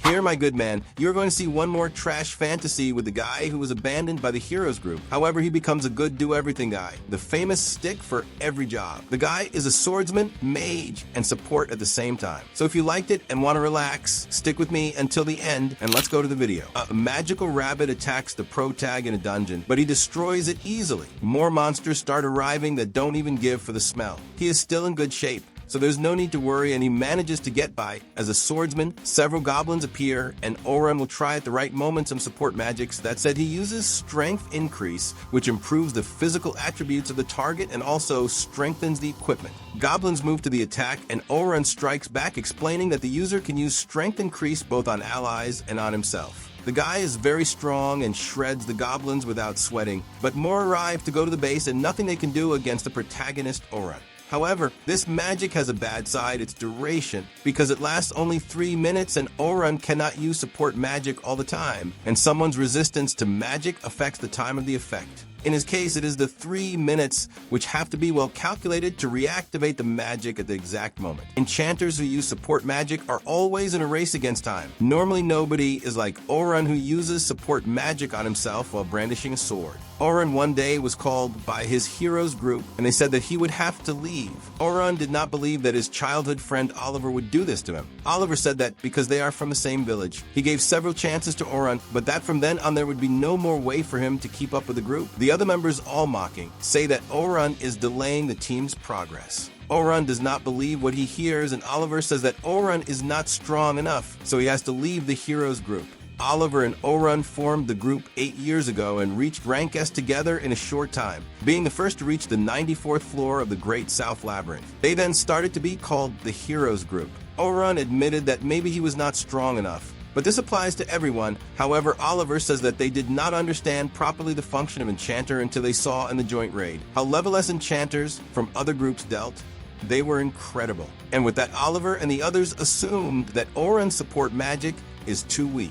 Here, my good man, you're going to see one more trash fantasy with the guy who was abandoned by the heroes group. However, he becomes a good do-everything guy, the famous stick for every job. The guy is a swordsman, mage, and support at the same time. So if you liked it and want to relax, stick with me until the end, and let's go to the video. A magical rabbit attacks the protag in a dungeon, but he destroys it easily. More monsters start arriving that don't even give for the smell. He is still in good shape, so there's no need to worry, and he manages to get by. As a swordsman, several goblins appear, and Oran will try at the right moment some support magics. That said, he uses Strength Increase, which improves the physical attributes of the target and also strengthens the equipment. Goblins move to the attack, and Oran strikes back, explaining that the user can use Strength Increase both on allies and on himself. The guy is very strong and shreds the goblins without sweating, but more arrive to go to the base and nothing they can do against the protagonist Oran. However, this magic has a bad side, its duration, because it lasts only 3 minutes and Oran cannot use support magic all the time, and someone's resistance to magic affects the time of the effect. In his case, it is the 3 minutes which have to be well calculated to reactivate the magic at the exact moment. Enchanters who use support magic are always in a race against time. Normally nobody is like Oran, who uses support magic on himself while brandishing a sword. Oran one day was called by his heroes group, and they said that he would have to leave. Oran did not believe that his childhood friend Oliver would do this to him. Oliver said that because they are from the same village. He gave several chances to Oran, but that from then on there would be no more way for him to keep up with the group. The other members, all mocking, say that Oran is delaying the team's progress. Oran does not believe what he hears, and Oliver says that Oran is not strong enough, so he has to leave the heroes group. Oliver and Oran formed the group 8 years ago and reached rank S together in a short time, being the first to reach the 94th floor of the Great South Labyrinth. They then started to be called the Heroes Group. Oran admitted that maybe he was not strong enough, but this applies to everyone. However, Oliver says that they did not understand properly the function of Enchanter until they saw in the joint raid how level S enchanters from other groups dealt. They were incredible. And with that, Oliver and the others assumed that Oran's support magic is too weak.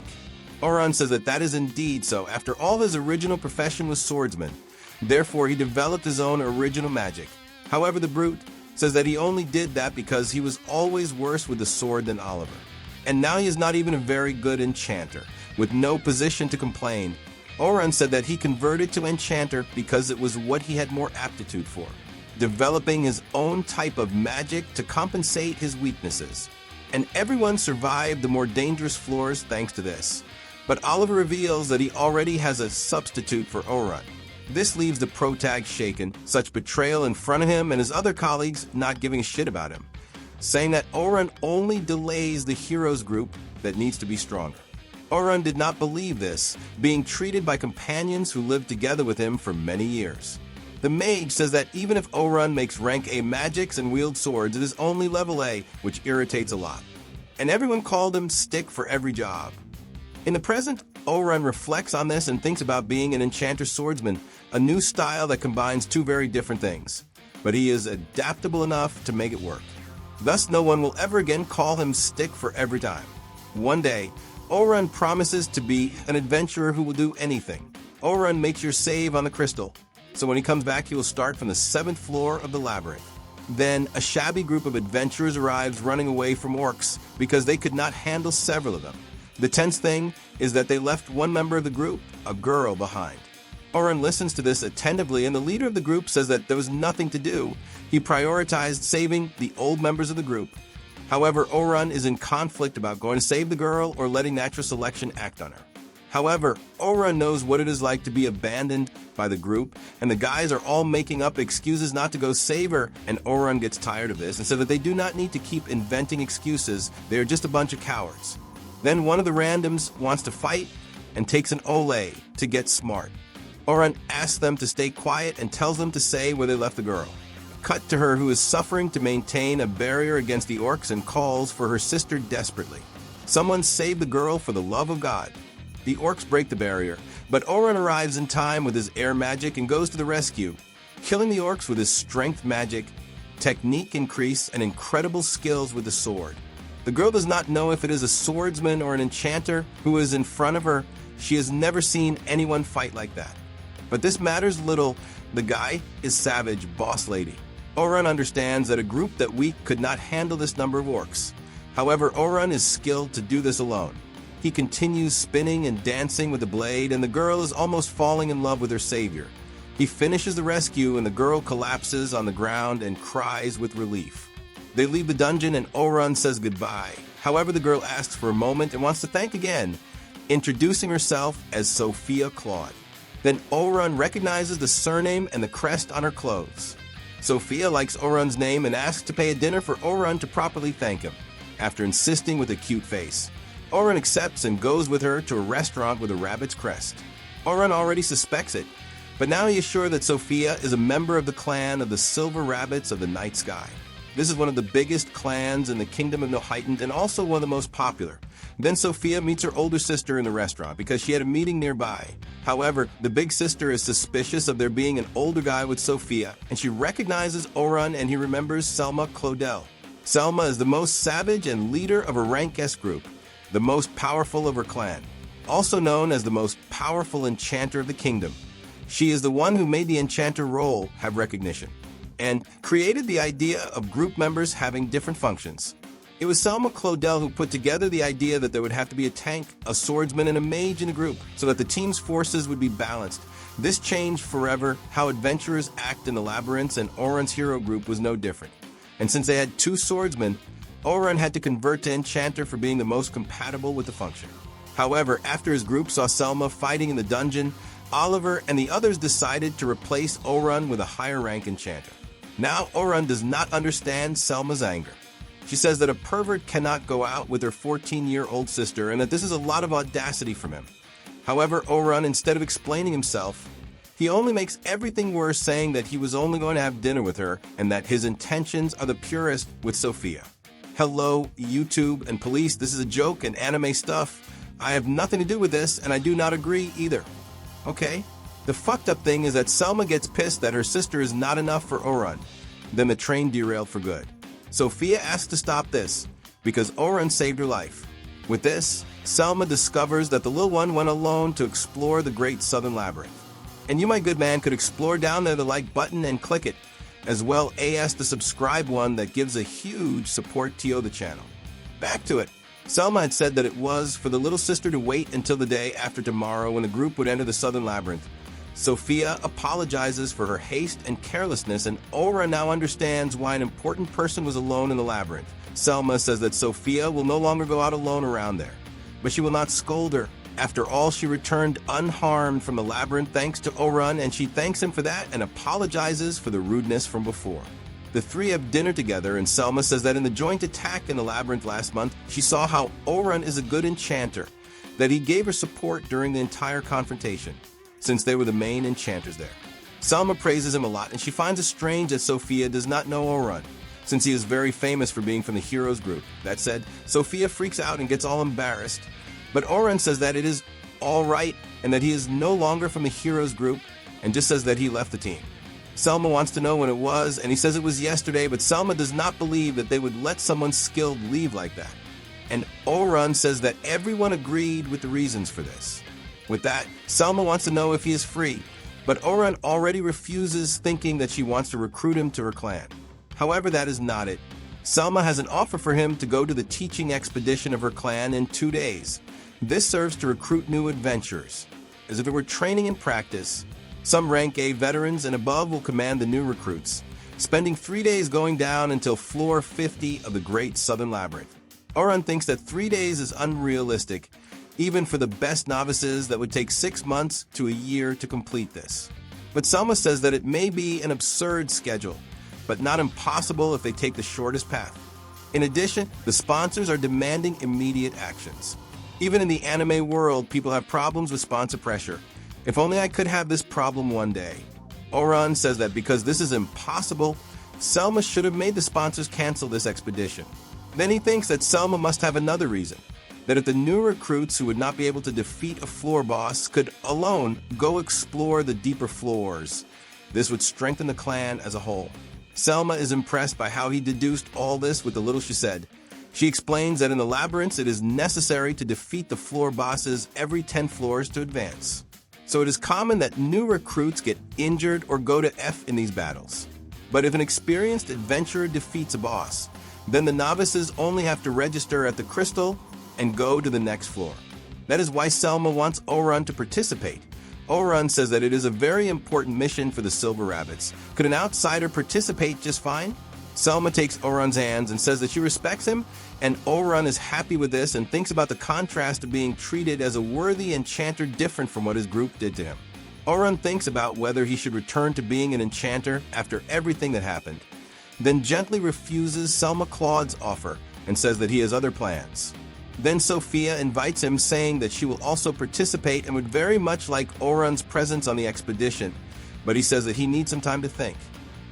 Oran says that that is indeed so. After all, his original profession was swordsman. Therefore, he developed his own original magic. However, the Brute says that he only did that because he was always worse with the sword than Oliver. And now he is not even a very good enchanter, with no position to complain. Oran said that he converted to enchanter because it was what he had more aptitude for, developing his own type of magic to compensate his weaknesses. And everyone survived the more dangerous floors thanks to this. But Oliver reveals that he already has a substitute for Oran. This leaves the protag shaken, such betrayal in front of him and his other colleagues not giving a shit about him, saying that Oran only delays the heroes group that needs to be stronger. Oran did not believe this, being treated by companions who lived together with him for many years. The mage says that even if Oran makes rank A magics and wields swords, it is only level A, which irritates a lot. And everyone called him stick for every job. In the present, Oran reflects on this and thinks about being an enchanter swordsman, a new style that combines two very different things. But he is adaptable enough to make it work. Thus, no one will ever again call him stick for every time. One day, Oran promises to be an adventurer who will do anything. Oran makes your save on the crystal, so when he comes back, he will start from the 7th floor of the labyrinth. Then, a shabby group of adventurers arrives running away from orcs because they could not handle several of them. The tense thing is that they left one member of the group, a girl, behind. Oran listens to this attentively, and the leader of the group says that there was nothing to do. He prioritized saving the old members of the group. However, Oran is in conflict about going to save the girl or letting natural selection act on her. However, Oran knows what it is like to be abandoned by the group, and the guys are all making up excuses not to go save her, and Oran gets tired of this and says that they do not need to keep inventing excuses. They are just a bunch of cowards. Then one of the randoms wants to fight and takes an Olay to get smart. Oran asks them to stay quiet and tells them to say where they left the girl. Cut to her, who is suffering to maintain a barrier against the orcs and calls for her sister desperately. Someone save the girl for the love of God. The orcs break the barrier, but Oran arrives in time with his air magic and goes to the rescue, killing the orcs with his strength magic, technique increase, and incredible skills with the sword. The girl does not know if it is a swordsman or an enchanter who is in front of her. She has never seen anyone fight like that. But this matters little. The guy is savage boss lady. Oran understands that a group that weak could not handle this number of orcs. However, Oran is skilled to do this alone. He continues spinning and dancing with the blade, and the girl is almost falling in love with her savior. He finishes the rescue, and the girl collapses on the ground and cries with relief. They leave the dungeon, and Orun says goodbye. However, the girl asks for a moment and wants to thank again, introducing herself as Sophia Claude. Then Orun recognizes the surname and the crest on her clothes. Sophia likes Orun's name and asks to pay a dinner for Orun to properly thank him. After insisting with a cute face, Orun accepts and goes with her to a restaurant with a rabbit's crest. Orun already suspects it, but now he is sure that Sophia is a member of the clan of the Silver Rabbits of the Night Sky. This is one of the biggest clans in the Kingdom of Noheitan and also one of the most popular. Then Sophia meets her older sister in the restaurant because she had a meeting nearby. However, the big sister is suspicious of there being an older guy with Sophia, and she recognizes Orun and he remembers Selma Claudel. Selma is the most savage and leader of her rank S group, the most powerful of her clan, also known as the most powerful enchanter of the kingdom. She is the one who made the enchanter role have recognition and created the idea of group members having different functions. It was Selma Claudel who put together the idea that there would have to be a tank, a swordsman, and a mage in a group so that the team's forces would be balanced. This changed forever how adventurers act in the labyrinths, and Orun's hero group was no different. And since they had 2 swordsmen, Orun had to convert to enchanter for being the most compatible with the function. However, after his group saw Selma fighting in the dungeon, Oliver and the others decided to replace Orun with a higher rank enchanter. Now Orun does not understand Selma's anger. She says that a pervert cannot go out with her 14-year-old sister and that this is a lot of audacity from him. However, Orun, instead of explaining himself, he only makes everything worse, saying that he was only going to have dinner with her and that his intentions are the purest with Sophia. Hello, YouTube and police, this is a joke and anime stuff. I have nothing to do with this and I do not agree either. Okay? The fucked up thing is that Selma gets pissed that her sister is not enough for Orun. Then the train derailed for good. Sophia asks to stop this because Orun saved her life. With this, Selma discovers that the little one went alone to explore the Great Southern Labyrinth. And you, my good man, could explore down there the like button and click it, as well as the subscribe one that gives a huge support to the channel. Back to it. Selma had said that it was for the little sister to wait until the day after tomorrow when the group would enter the Southern Labyrinth. Sophia apologizes for her haste and carelessness, and Orun now understands why an important person was alone in the labyrinth. Selma says that Sophia will no longer go out alone around there, but she will not scold her. After all, she returned unharmed from the labyrinth thanks to Orun, and she thanks him for that and apologizes for the rudeness from before. The 3 have dinner together, and Selma says that in the joint attack in the labyrinth last month, she saw how Orun is a good enchanter, that he gave her support during the entire confrontation, since they were the main enchanters there. Selma praises him a lot, and she finds it strange that Sophia does not know Orun, since he is very famous for being from the heroes group. That said, Sophia freaks out and gets all embarrassed, but Orun says that it is all right and that he is no longer from the heroes group and just says that he left the team. Selma wants to know when it was, and he says it was yesterday, but Selma does not believe that they would let someone skilled leave like that. And Orun says that everyone agreed with the reasons for this. With that, Selma wants to know if he is free, but Orun already refuses, thinking that she wants to recruit him to her clan. However, that is not it. Selma has an offer for him to go to the teaching expedition of her clan in 2 days. This serves to recruit new adventurers, as if it were training and practice. Some rank A veterans and above will command the new recruits, spending 3 days going down until floor 50 of the Great Southern Labyrinth. Orun thinks that 3 days is unrealistic, even for the best novices that would take 6 months to a year to complete this. But Selma says that it may be an absurd schedule, but not impossible if they take the shortest path. In addition, the sponsors are demanding immediate actions. Even in the anime world, people have problems with sponsor pressure. If only I could have this problem one day. Orun says that because this is impossible, Selma should have made the sponsors cancel this expedition. Then he thinks that Selma must have another reason, that if the new recruits who would not be able to defeat a floor boss could alone go explore the deeper floors, this would strengthen the clan as a whole. Selma is impressed by how he deduced all this with the little she said. She explains that in the labyrinths it is necessary to defeat the floor bosses every 10 floors to advance. So it is common that new recruits get injured or go to F in these battles. But if an experienced adventurer defeats a boss, then the novices only have to register at the crystal and go to the next floor. That is why Selma wants Orun to participate. Orun says that it is a very important mission for the Silver Rabbits. Could an outsider participate just fine? Selma takes Orun's hands and says that she respects him, and Orun is happy with this and thinks about the contrast of being treated as a worthy enchanter different from what his group did to him. Orun thinks about whether he should return to being an enchanter after everything that happened, then gently refuses Selma Claude's offer and says that he has other plans. Then Sophia invites him, saying that she will also participate and would very much like Orun's presence on the expedition, but he says that he needs some time to think,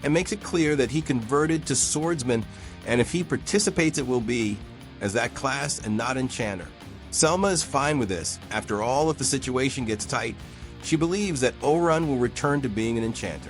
and makes it clear that he converted to swordsman, and if he participates it will be as that class and not enchanter. Selma is fine with this. After all, if the situation gets tight, she believes that Orun will return to being an enchanter.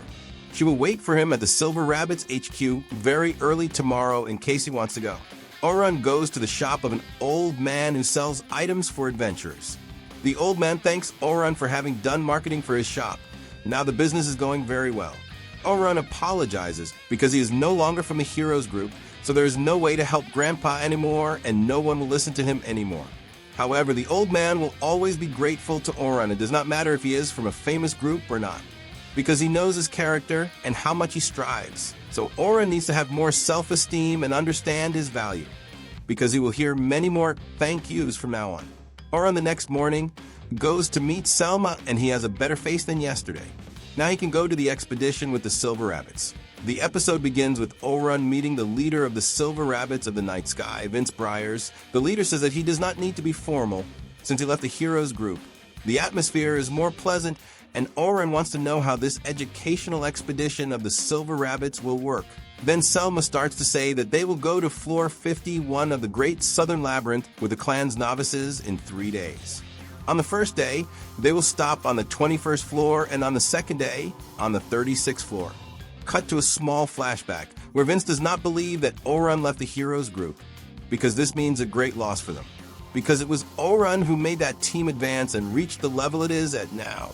She will wait for him at the Silver Rabbits HQ very early tomorrow in case he wants to go. Orun goes to the shop of an old man who sells items for adventurers. The old man thanks Orun for having done marketing for his shop. Now the business is going very well. Orun apologizes because he is no longer from the heroes group, so there is no way to help Grandpa anymore and no one will listen to him anymore. However, the old man will always be grateful to Orun. It does not matter if he is from a famous group or not, because he knows his character and how much he strives. So Orun needs to have more self-esteem and understand his value, because he will hear many more thank yous from now on. Orun the next morning goes to meet Selma and he has a better face than yesterday. Now he can go to the expedition with the Silver Rabbits. The episode begins with Orun meeting the leader of the Silver Rabbits of the Night Sky, Vince Briers. The leader says that he does not need to be formal since he left the heroes group. The atmosphere is more pleasant and Orun wants to know how this educational expedition of the Silver Rabbits will work. Then Selma starts to say that they will go to floor 51 of the Great Southern Labyrinth with the clan's novices in 3 days. On the first day, they will stop on the 21st floor, and on the second day, on the 36th floor. Cut to a small flashback where Vince does not believe that Orun left the heroes group, because this means a great loss for them. Because it was Orun who made that team advance and reach the level it is at now.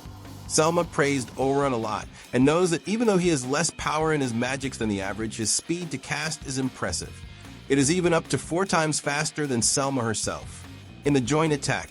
Selma praised Orun a lot and knows that even though he has less power in his magics than the average, his speed to cast is impressive. It is even up to 4 times faster than Selma herself. In the joint attack,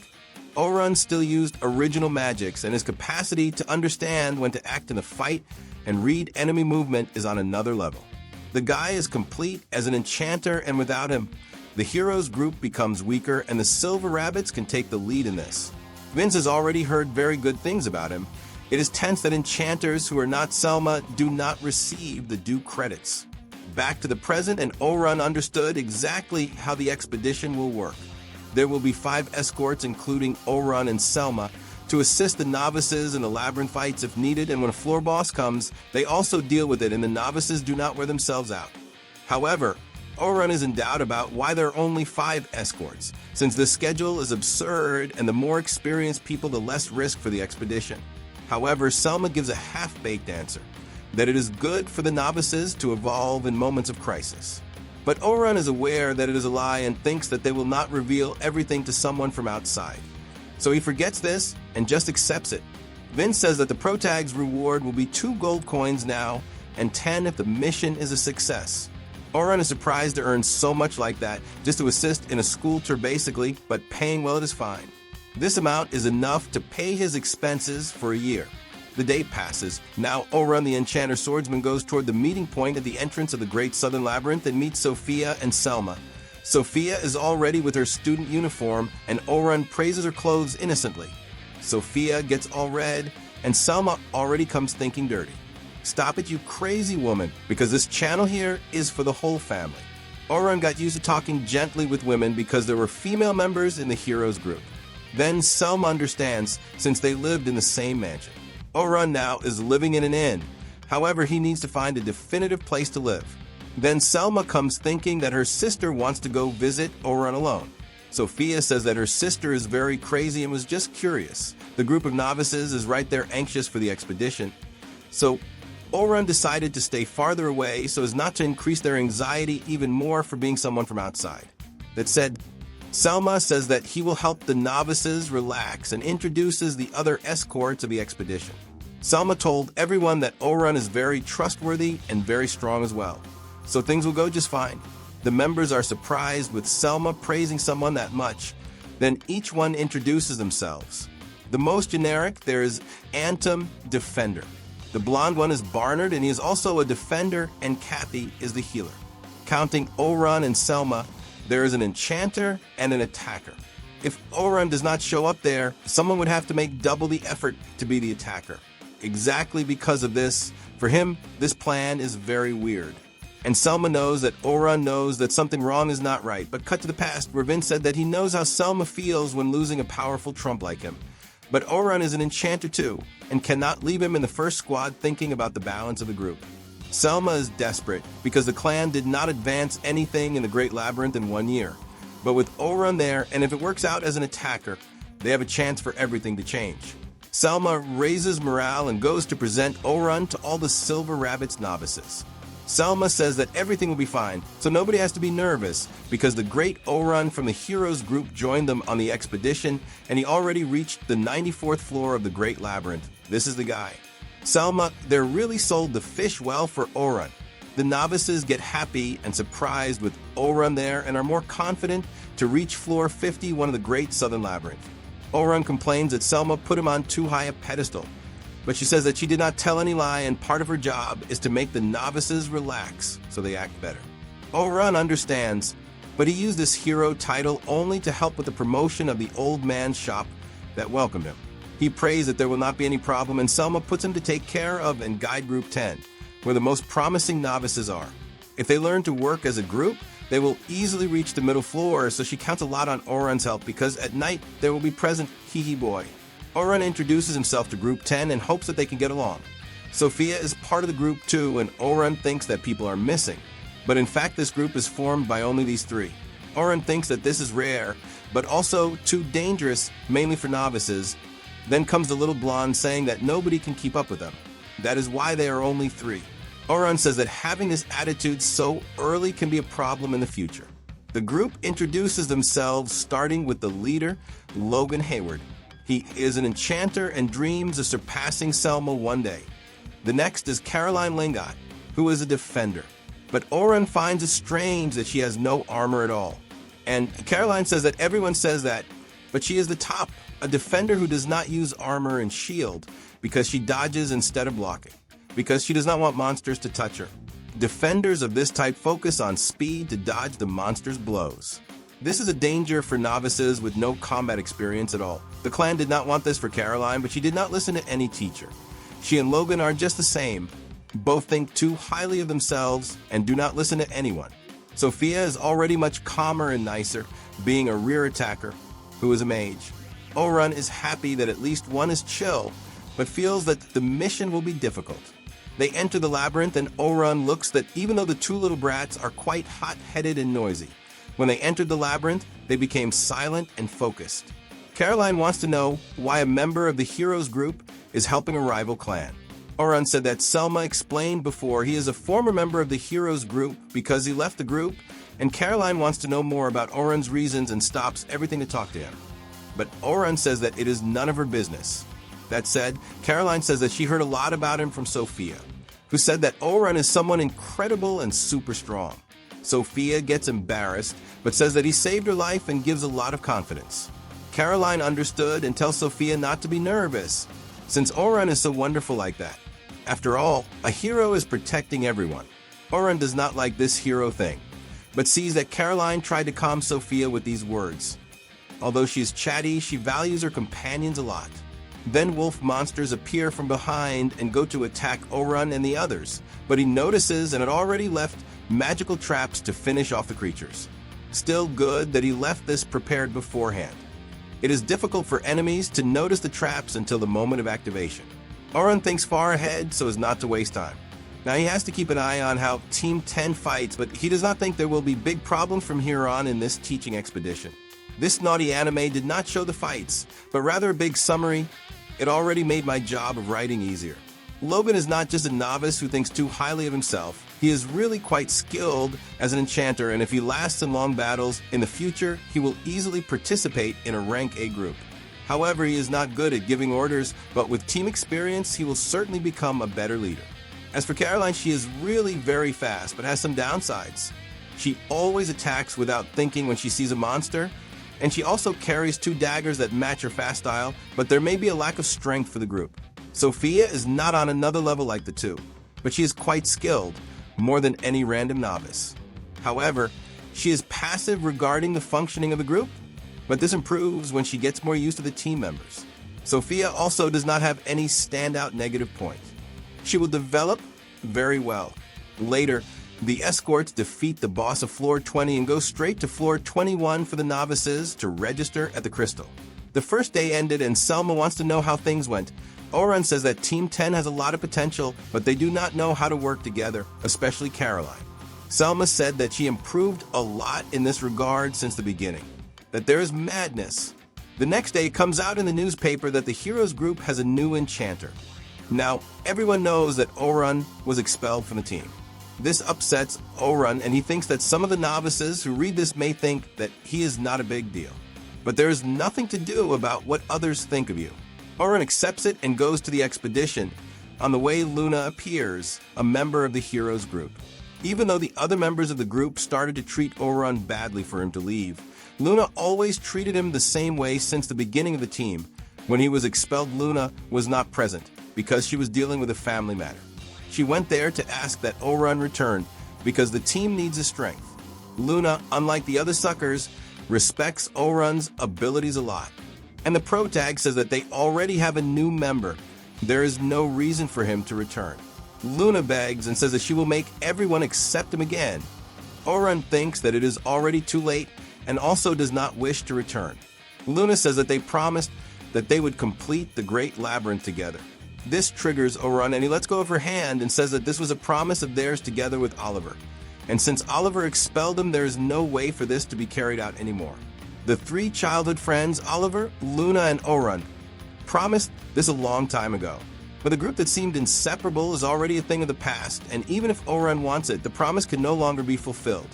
Orun still used original magics, and his capacity to understand when to act in a fight and read enemy movement is on another level. The guy is complete as an enchanter, and without him, the heroes group becomes weaker and the Silver Rabbits can take the lead in this. Vince has already heard very good things about him. It is tense that enchanters who are not Selma do not receive the due credits. Back to the present, and Orun understood exactly how the expedition will work. There will be 5 escorts, including Orun and Selma, to assist the novices in the labyrinth fights if needed, and when a floor boss comes, they also deal with it and the novices do not wear themselves out. However, Orun is in doubt about why there are only 5 escorts, since this schedule is absurd and the more experienced people the less risk for the expedition. However, Selma gives a half-baked answer, that it is good for the novices to evolve in moments of crisis. But Orun is aware that it is a lie and thinks that they will not reveal everything to someone from outside. So he forgets this and just accepts it. Vince says that the Protag's reward will be 2 gold coins now and 10 if the mission is a success. Orun is surprised to earn so much like that, just to assist in a school tour basically, but paying well it is fine. This amount is enough to pay his expenses for a year. The day passes. Now Orun the Enchanter Swordsman goes toward the meeting point at the entrance of the Great Southern Labyrinth and meets Sophia and Selma. Sophia is already with her student uniform and Orun praises her clothes innocently. Sophia gets all red and Selma already comes thinking dirty. Stop it, you crazy woman, because this channel here is for the whole family. Orun got used to talking gently with women because there were female members in the heroes group. Then Selma understands since they lived in the same mansion. Orun now is living in an inn. However, he needs to find a definitive place to live. Then Selma comes thinking that her sister wants to go visit Orun alone. Sophia says that her sister is very crazy and was just curious. The group of novices is right there anxious for the expedition. So Orun decided to stay farther away so as not to increase their anxiety even more for being someone from outside. That said, Selma says that he will help the novices relax and introduces the other escorts of the expedition. Selma told everyone that Orun is very trustworthy and very strong as well, so things will go just fine. The members are surprised with Selma praising someone that much, Then each one introduces themselves. The most generic, there is Antum Defender. The blonde one is Barnard, and he is also a defender, and Kathy is the healer. Counting Orun and Selma, there is an enchanter and an attacker. If Orun does not show up there, someone would have to make double the effort to be the attacker. Exactly because of this, for him, this plan is very weird. And Selma knows that Orun knows that something wrong is not right, but cut to the past where Vince said that he knows how Selma feels when losing a powerful trump like him. But Orun is an enchanter too, and cannot leave him in the first squad thinking about the balance of the group. Selma is desperate because the clan did not advance anything in the Great Labyrinth in 1 year. But with Orun there, and if it works out as an attacker, they have a chance for everything to change. Selma raises morale and goes to present Orun to all the Silver Rabbit's novices. Selma says that everything will be fine, so nobody has to be nervous because the great Orun from the Heroes group joined them on the expedition, and he already reached the 94th floor of the Great Labyrinth. This is the guy. Selma, they're really sold the fish well for Orun. The novices get happy and surprised with Orun there and are more confident to reach floor 50, one of the Great Southern Labyrinth. Orun complains that Selma put him on too high a pedestal, but she says that she did not tell any lie, and part of her job is to make the novices relax so they act better. Orun understands, but he used this hero title only to help with the promotion of the old man's shop that welcomed him. He prays that there will not be any problem, and Selma puts him to take care of and guide Group 10, where the most promising novices are. If they learn to work as a group, they will easily reach the middle floor, so she counts a lot on Orun's help because at night there will be present Hee Hee Boy. Orun introduces himself to Group 10 and hopes that they can get along. Sophia is part of the group too, and Orun thinks that people are missing. But in fact, this group is formed by only these three. Orun thinks that this is rare, but also too dangerous, mainly for novices. Then comes the little blonde saying that nobody can keep up with them. That is why they are only three. Orun says that having this attitude so early can be a problem in the future. The group introduces themselves, starting with the leader, Logan Hayward. He is an enchanter and dreams of surpassing Selma one day. The next is Caroline Lingot, who is a defender. But Orun finds it strange that she has no armor at all. And Caroline says that everyone says that, but she is the top, a defender who does not use armor and shield because she dodges instead of blocking, because she does not want monsters to touch her. Defenders of this type focus on speed to dodge the monster's blows. This is a danger for novices with no combat experience at all. The clan did not want this for Caroline, but she did not listen to any teacher. She and Logan are just the same. Both think too highly of themselves and do not listen to anyone. Sophia is already much calmer and nicer, being a rear attacker who is a mage. Orun is happy that at least one is chill, but feels that the mission will be difficult. They enter the labyrinth, and Orun looks that even though the two little brats are quite hot-headed and noisy, when they entered the labyrinth, they became silent and focused. Caroline wants to know why a member of the Heroes group is helping a rival clan. Orun said that Selma explained before he is a former member of the Heroes group because he left the group, and Caroline wants to know more about Orun's reasons and stops everything to talk to him. But Orun says that it is none of her business. That said, Caroline says that she heard a lot about him from Sophia, who said that Orun is someone incredible and super strong. Sophia gets embarrassed, but says that he saved her life and gives a lot of confidence. Caroline understood and tells Sophia not to be nervous, since Orun is so wonderful like that. After all, a hero is protecting everyone. Orun does not like this hero thing, but sees that Caroline tried to calm Sophia with these words. Although she is chatty, she values her companions a lot. Then wolf monsters appear from behind and go to attack Orun and the others, but he notices and had already left magical traps to finish off the creatures. Still good that he left this prepared beforehand. It is difficult for enemies to notice the traps until the moment of activation. Orun thinks far ahead so as not to waste time. Now he has to keep an eye on how Team 10 fights, but he does not think there will be big problems from here on in this teaching expedition. This naughty anime did not show the fights, but rather a big summary. It already made my job of writing easier. Logan is not just a novice who thinks too highly of himself. He is really quite skilled as an enchanter, and if he lasts in long battles, in the future, he will easily participate in a rank A group. However, he is not good at giving orders, but with team experience, he will certainly become a better leader. As for Caroline, she is really very fast, but has some downsides. She always attacks without thinking when she sees a monster, And she also carries 2 daggers that match her fast style, but there may be a lack of strength for the group. Sophia is not on another level like the two, but she is quite skilled, more than any random novice. However, she is passive regarding the functioning of the group, but this improves when she gets more used to the team members. Sophia also does not have any standout negative points. She will develop very well. Later, the escorts defeat the boss of floor 20 and go straight to floor 21 for the novices to register at the Crystal. The first day ended and Selma wants to know how things went. Oran says that Team 10 has a lot of potential, but they do not know how to work together, especially Caroline. Selma said that she improved a lot in this regard since the beginning, that there is madness. The next day it comes out in the newspaper that the Heroes group has a new enchanter. Now, everyone knows that Oran was expelled from the team. This upsets Oran, and he thinks that some of the novices who read this may think that he is not a big deal. But there is nothing to do about what others think of you. Oran accepts it and goes to the expedition. On the way, Luna appears, a member of the Heroes group. Even though the other members of the group started to treat Oran badly for him to leave, Luna always treated him the same way since the beginning of the team. When he was expelled, Luna was not present because she was dealing with a family matter. She went there to ask that Oran return because the team needs his strength. Luna, unlike the other suckers, respects Oran's abilities a lot. And the pro tag says that they already have a new member. There is no reason for him to return. Luna begs and says that she will make everyone accept him again. Oran thinks that it is already too late and also does not wish to return. Luna says that they promised that they would complete the Great Labyrinth together. This triggers Oran and he lets go of her hand and says that this was a promise of theirs together with Oliver. And since Oliver expelled him, there is no way for this to be carried out anymore. The 3 childhood friends, Oliver, Luna, and Oran, promised this a long time ago. But the group that seemed inseparable is already a thing of the past, and even if Oran wants it, the promise can no longer be fulfilled.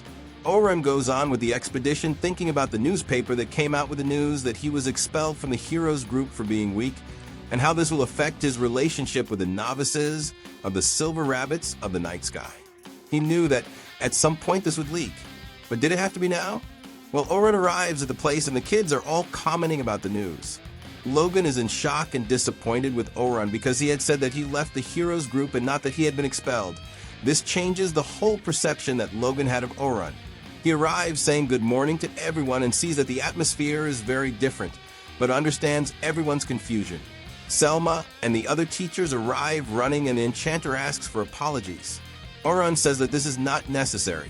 Oran goes on with the expedition, thinking about the newspaper that came out with the news that he was expelled from the Heroes group for being weak, and how this will affect his relationship with the novices of the Silver Rabbits of the Night Sky. He knew that at some point this would leak, but did it have to be now? Well, Oran arrives at the place and the kids are all commenting about the news. Logan is in shock and disappointed with Oran because he had said that he left the Heroes group and not that he had been expelled. This changes the whole perception that Logan had of Oran. He arrives saying good morning to everyone and sees that the atmosphere is very different, but understands everyone's confusion. Selma and the other teachers arrive running and the enchanter asks for apologies. Oran says that this is not necessary.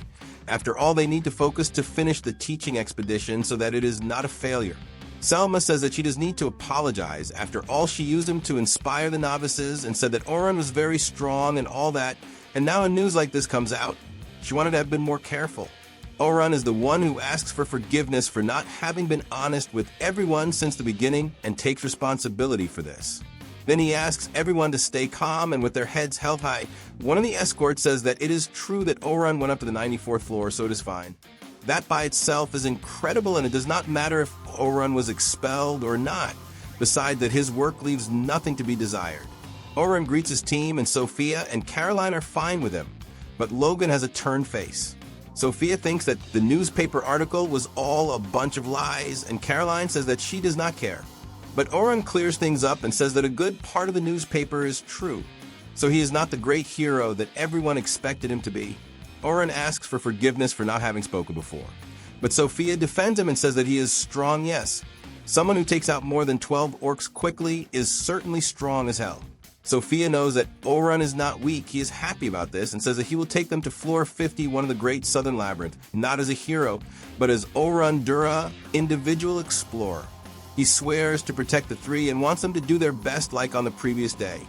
After all, they need to focus to finish the teaching expedition so that it is not a failure. Selma says that she does need to apologize. After all, she used him to inspire the novices and said that Oran was very strong and all that, and now a news like this comes out. She wanted to have been more careful. Oran is the one who asks for forgiveness for not having been honest with everyone since the beginning and takes responsibility for this. Then he asks everyone to stay calm and with their heads held high. One of the escorts says that it is true that Oran went up to the 94th floor, so it is fine. That by itself is incredible, and it does not matter if Oran was expelled or not. Besides that, his work leaves nothing to be desired. Oran greets his team, and Sophia and Caroline are fine with him. But Logan has a turned face. Sophia thinks that the newspaper article was all a bunch of lies, and Caroline says that she does not care. But Oran clears things up and says that a good part of the newspaper is true. So he is not the great hero that everyone expected him to be. Oran asks for forgiveness for not having spoken before. But Sophia defends him and says that he is strong, yes. Someone who takes out more than 12 orcs quickly is certainly strong as hell. Sophia knows that Oran is not weak. He is happy about this and says that he will take them to floor 50, one of the great southern labyrinth, not as a hero, but as Oran Dura, individual explorer. He swears to protect the 3 and wants them to do their best like on the previous day.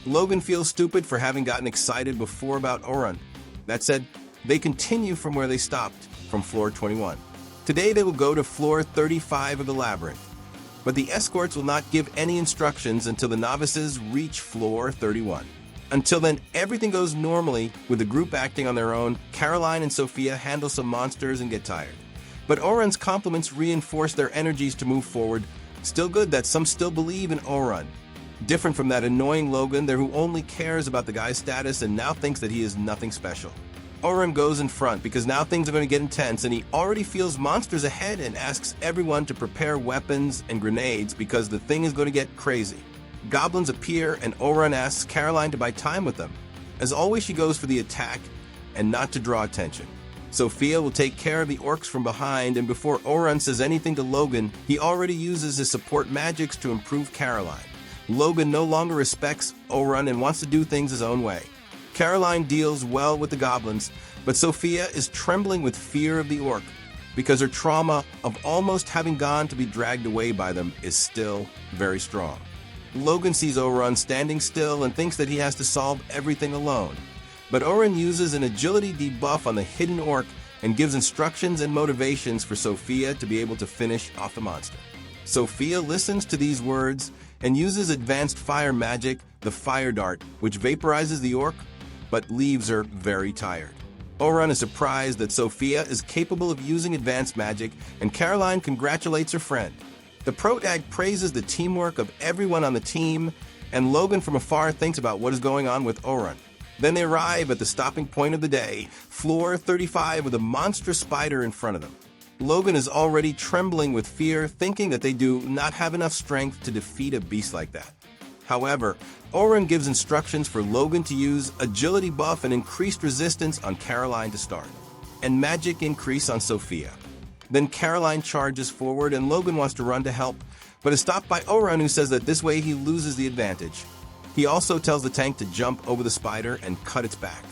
Logan feels stupid for having gotten excited before about Oran. That said, they continue from where they stopped, from floor 21. Today they will go to floor 35 of the labyrinth. But the escorts will not give any instructions until the novices reach floor 31. Until then, everything goes normally with the group acting on their own. Caroline and Sophia handle some monsters and get tired. But Oran's compliments reinforce their energies to move forward. Still good that some still believe in Oran. Different from that annoying Logan there who only cares about the guy's status and now thinks that he is nothing special. Orun goes in front because now things are going to get intense, and he already feels monsters ahead and asks everyone to prepare weapons and grenades because the thing is going to get crazy. Goblins appear and Orun asks Caroline to buy time with them. As always, she goes for the attack and not to draw attention. Sophia will take care of the orcs from behind, and before Orun says anything to Logan, he already uses his support magics to improve Caroline. Logan no longer respects Orun and wants to do things his own way. Caroline deals well with the goblins, but Sophia is trembling with fear of the orc because her trauma of almost having gone to be dragged away by them is still very strong. Logan sees Orun standing still and thinks that he has to solve everything alone. But Orun uses an agility debuff on the hidden orc and gives instructions and motivations for Sophia to be able to finish off the monster. Sophia listens to these words and uses advanced fire magic, the fire dart, which vaporizes the orc but leaves her very tired. Orun is surprised that Sophia is capable of using advanced magic, and Caroline congratulates her friend. The protag praises the teamwork of everyone on the team, and Logan from afar thinks about what is going on with Orun. Then they arrive at the stopping point of the day, floor 35, with a monstrous spider in front of them. Logan is already trembling with fear, thinking that they do not have enough strength to defeat a beast like that. However, Orun gives instructions for Logan to use agility buff and increased resistance on Caroline to start, and magic increase on Sophia. Then Caroline charges forward and Logan wants to run to help, but is stopped by Orun, who says that this way he loses the advantage. He also tells the tank to jump over the spider and cut its back.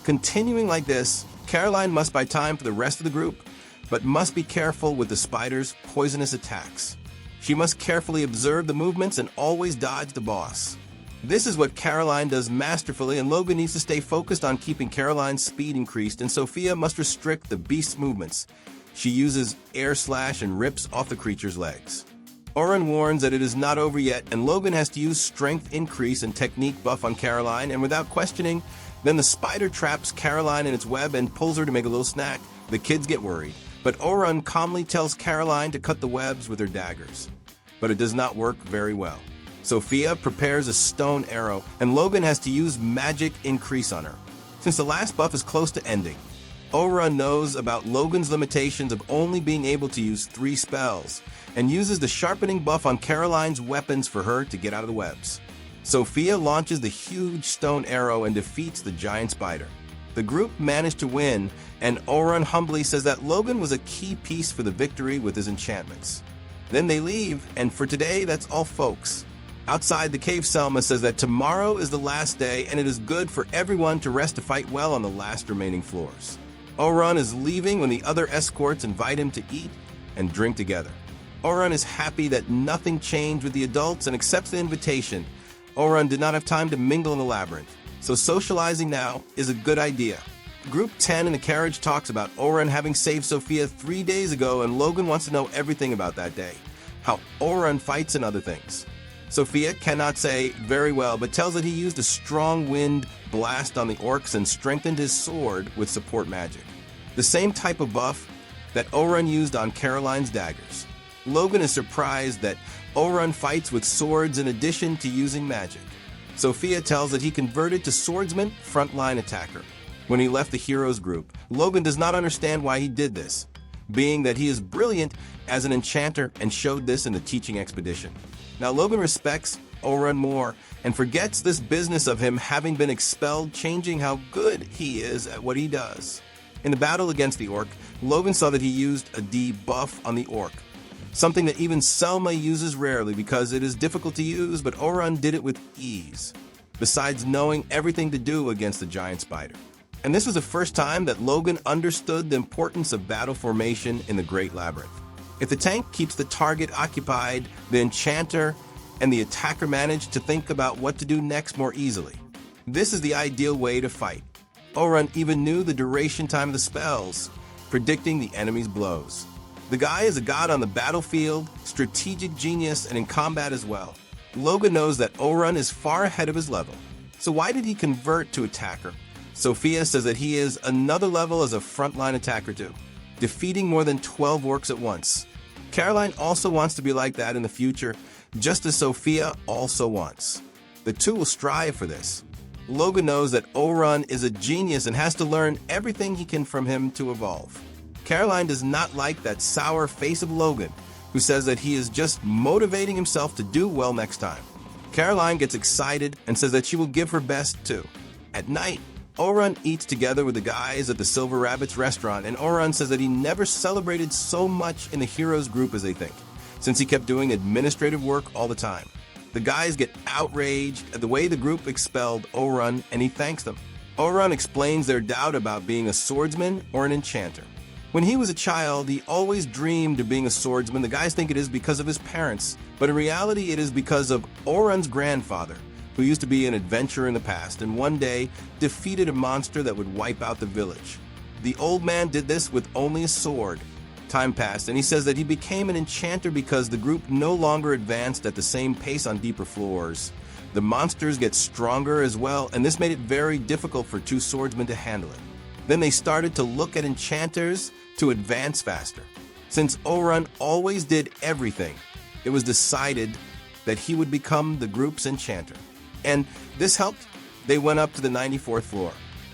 Continuing like this, Caroline must buy time for the rest of the group, but must be careful with the spider's poisonous attacks. She must carefully observe the movements and always dodge the boss. This is what Caroline does masterfully, and Logan needs to stay focused on keeping Caroline's speed increased, and Sophia must restrict the beast's movements. She uses air slash and rips off the creature's legs. Orun warns that it is not over yet, and Logan has to use strength increase and technique buff on Caroline, and without questioning, then the spider traps Caroline in its web and pulls her to make a little snack. The kids get worried, but Orun calmly tells Caroline to cut the webs with her daggers. But it does not work very well. Sophia prepares a stone arrow, and Logan has to use magic increase on her. Since the last buff is close to ending, Orun knows about Logan's limitations of only being able to use 3 spells, and uses the sharpening buff on Caroline's weapons for her to get out of the webs. Sophia launches the huge stone arrow and defeats the giant spider. The group managed to win, and Orun humbly says that Logan was a key piece for the victory with his enchantments. Then they leave, and for today, that's all, folks. Outside the cave, Selma says that tomorrow is the last day, and it is good for everyone to rest to fight well on the last remaining floors. Orun is leaving when the other escorts invite him to eat and drink together. Orun is happy that nothing changed with the adults and accepts the invitation. Orun did not have time to mingle in the labyrinth, so socializing now is a good idea. Group 10 in the carriage talks about Orun having saved Sophia 3 days ago, and Logan wants to know everything about that day, how Orun fights and other things. Sophia cannot say very well, but tells that he used a strong wind blast on the orcs and strengthened his sword with support magic, the same type of buff that Orun used on Caroline's daggers. Logan is surprised that Orun fights with swords in addition to using magic. Sophia tells that he converted to swordsman, frontline attacker. When he left the heroes group, Logan does not understand why he did this, being that he is brilliant as an enchanter and showed this in the teaching expedition. Now Logan respects Orun more and forgets this business of him having been expelled, changing how good he is at what he does. In the battle against the orc, Logan saw that he used a debuff on the orc, something that even Selma uses rarely because it is difficult to use, but Orun did it with ease, besides knowing everything to do against the giant spider. And this was the first time that Logan understood the importance of battle formation in the Great Labyrinth. If the tank keeps the target occupied, the enchanter and the attacker manage to think about what to do next more easily. This is the ideal way to fight. Orun even knew the duration time of the spells, predicting the enemy's blows. The guy is a god on the battlefield, strategic genius, and in combat as well. Logan knows that Orun is far ahead of his level. So why did he convert to attacker? Sophia says that he is another level as a frontline attacker too, defeating more than 12 orcs at once. Caroline also wants to be like that in the future, just as Sophia also wants. The two will strive for this. Logan knows that Orun is a genius and has to learn everything he can from him to evolve. Caroline does not like that sour face of Logan, who says that he is just motivating himself to do well next time. Caroline gets excited and says that she will give her best too. At night, Orun eats together with the guys at the Silver Rabbits restaurant, and Orun says that he never celebrated so much in the heroes group as they think, since he kept doing administrative work all the time. The guys get outraged at the way the group expelled Orun, and he thanks them. Orun explains their doubt about being a swordsman or an enchanter. When he was a child, he always dreamed of being a swordsman. The guys think it is because of his parents, but in reality it is because of Orun's grandfather, who used to be an adventurer in the past and one day defeated a monster that would wipe out the village. The old man did this with only a sword. Time passed, and he says that he became an enchanter because the group no longer advanced at the same pace on deeper floors. The monsters get stronger as well, and this made it very difficult for two swordsmen to handle it. Then they started to look at enchanters to advance faster. Since Orun always did everything, it was decided that he would become the group's enchanter. And this helped. They went up to the 94th floor.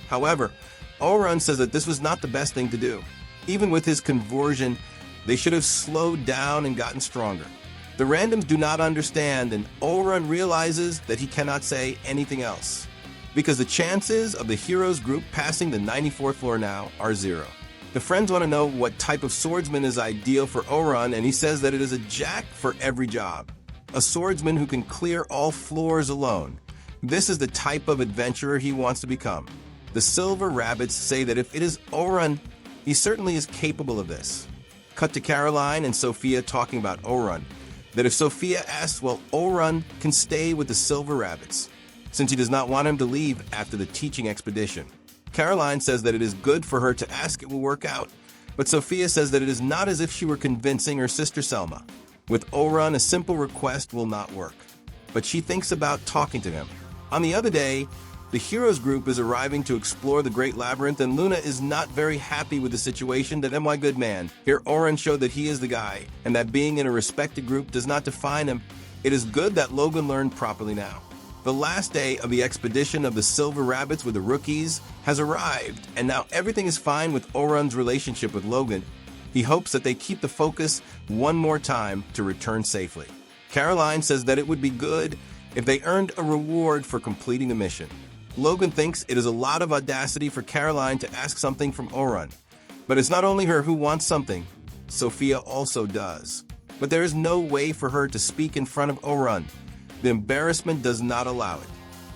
However, Orun says that this was not the best thing to do. Even with his conversion, they should have slowed down and gotten stronger. The randoms do not understand, and Orun realizes that he cannot say anything else, because the chances of the heroes group passing the 94th floor now are 0. The friends want to know what type of swordsman is ideal for Orun, and he says that it is a jack for every job. A swordsman who can clear all floors alone. This is the type of adventurer he wants to become. The Silver Rabbits say that if it is Orun, he certainly is capable of this. Cut to Caroline and Sophia talking about Orun. That if Sophia asks, well, Orun can stay with the Silver Rabbits, since he does not want him to leave after the teaching expedition. Caroline says that it is good for her to ask, it will work out. But Sophia says that it is not as if she were convincing her sister Selma. With Orun, a simple request will not work. But she thinks about talking to him. On the other day, the heroes group is arriving to explore the Great Labyrinth, and Luna is not very happy with the situation. That my good man, here Orun showed that he is the guy, and that being in a respected group does not define him. It is good that Logan learned properly now. The last day of the expedition of the Silver Rabbits with the rookies has arrived, and now everything is fine with Orun's relationship with Logan. He hopes that they keep the focus one more time to return safely. Caroline says that it would be good if they earned a reward for completing the mission. Logan thinks it is a lot of audacity for Caroline to ask something from Orun. But it's not only her who wants something, Sophia also does. But there is no way for her to speak in front of Orun. The embarrassment does not allow it.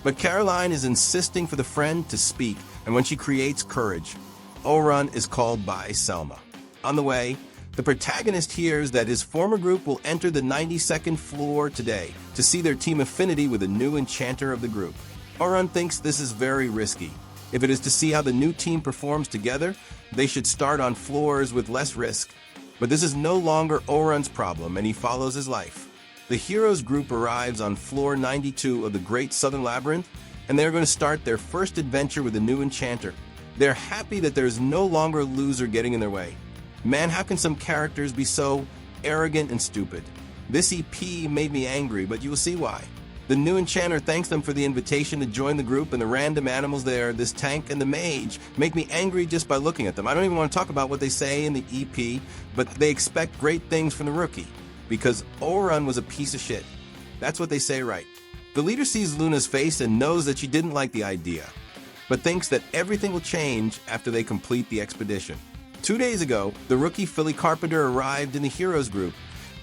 But Caroline is insisting for the friend to speak, and when she creates courage, Orun is called by Selma. On the way, the protagonist hears that his former group will enter the 92nd floor today to see their team affinity with a new enchanter of the group. Orun thinks this is very risky. If it is to see how the new team performs together, they should start on floors with less risk. But this is no longer Orun's problem, and he follows his life. The heroes group arrives on floor 92 of the Great Southern Labyrinth, and they are going to start their first adventure with a new enchanter. They're happy that there is no longer a loser getting in their way. Man, how can some characters be so arrogant and stupid? This EP made me angry, but you will see why. The new enchanter thanks them for the invitation to join the group, and the random animals there, this tank and the mage, make me angry just by looking at them. I don't even want to talk about what they say in the EP, but they expect great things from the rookie, because Orun was a piece of shit. That's what they say, right? The leader sees Luna's face and knows that she didn't like the idea, but thinks that everything will change after they complete the expedition. 2 days ago, the rookie Philly Carpenter arrived in the heroes group.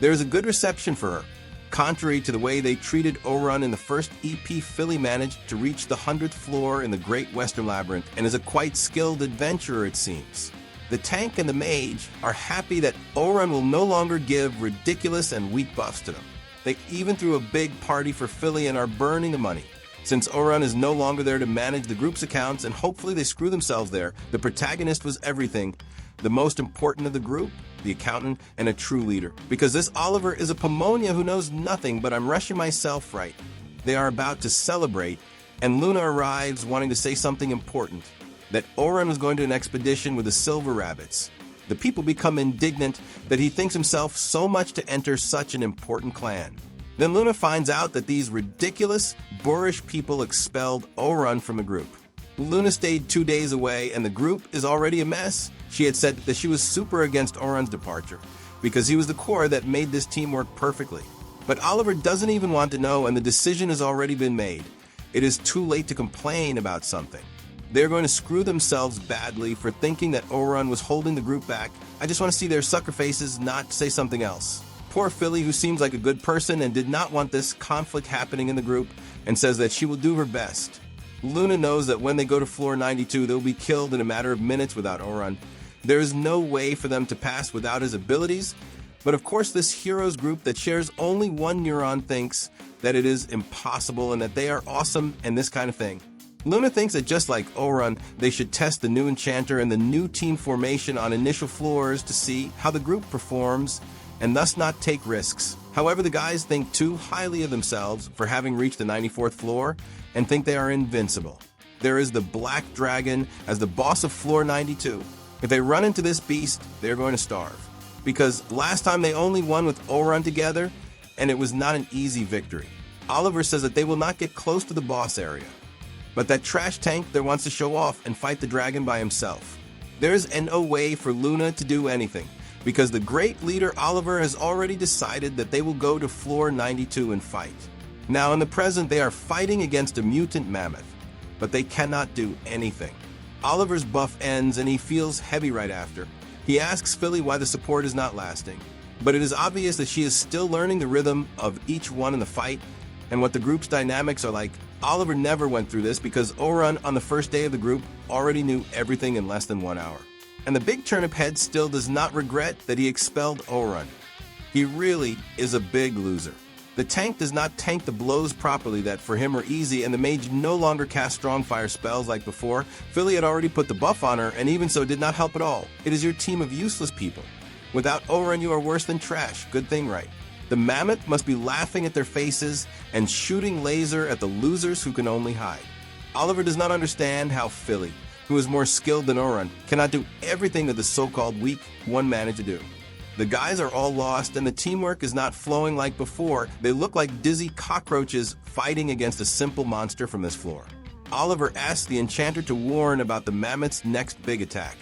There is a good reception for her. Contrary to the way they treated Orun in the first EP, Philly managed to reach the 100th floor in the Great Western Labyrinth and is a quite skilled adventurer, it seems. The tank and the mage are happy that Orun will no longer give ridiculous and weak buffs to them. They even threw a big party for Philly and are burning the money. Since Orun is no longer there to manage the group's accounts, and hopefully they screw themselves there, the protagonist was everything. The most important of the group, the accountant, and a true leader. Because this Oliver is a Pomonia who knows nothing, but I'm rushing myself right. They are about to celebrate, and Luna arrives wanting to say something important. That Orun was going to an expedition with the Silver Rabbits. The people become indignant that he thinks himself so much to enter such an important clan. Then Luna finds out that these ridiculous, boorish people expelled Orun from the group. Luna stayed 2 days away and the group is already a mess. She had said that she was super against Orun's departure because he was the core that made this team work perfectly. But Oliver doesn't even want to know and the decision has already been made. It is too late to complain about something. They're going to screw themselves badly for thinking that Orun was holding the group back. I just want to see their sucker faces, not say something else. Poor Philly, who seems like a good person and did not want this conflict happening in the group, and says that she will do her best. Luna knows that when they go to floor 92, they'll be killed in a matter of minutes without Orun. There is no way for them to pass without his abilities, but of course this heroes group that shares only one neuron thinks that it is impossible and that they are awesome and this kind of thing. Luna thinks that just like Orun, they should test the new enchanter and the new team formation on initial floors to see how the group performs and thus not take risks. However, the guys think too highly of themselves for having reached the 94th floor and think they are invincible. There is the Black Dragon as the boss of floor 92. If they run into this beast, they're going to starve. Because last time they only won with Orun together, and it was not an easy victory. Oliver says that they will not get close to the boss area, but that trash tank there wants to show off and fight the dragon by himself. There is no way for Luna to do anything, because the great leader Oliver has already decided that they will go to floor 92 and fight. Now in the present they are fighting against a mutant mammoth, but they cannot do anything. Oliver's buff ends and he feels heavy right after. He asks Philly why the support is not lasting, but it is obvious that she is still learning the rhythm of each one in the fight and what the group's dynamics are like. Oliver never went through this because Orun on the first day of the group already knew everything in less than 1 hour. And the big turnip head still does not regret that he expelled Orun. He really is a big loser. The tank does not tank the blows properly that for him are easy, and the mage no longer casts strong fire spells like before. Philly had already put the buff on her and even so did not help at all. It is your team of useless people. Without Orun you are worse than trash. Good thing, right? The mammoth must be laughing at their faces and shooting laser at the losers who can only hide. Oliver does not understand how Philly, who is more skilled than Orun, cannot do everything that the so-called weak one managed to do. The guys are all lost and the teamwork is not flowing like before. They look like dizzy cockroaches fighting against a simple monster from this floor. Oliver asks the enchanter to warn about the mammoth's next big attack,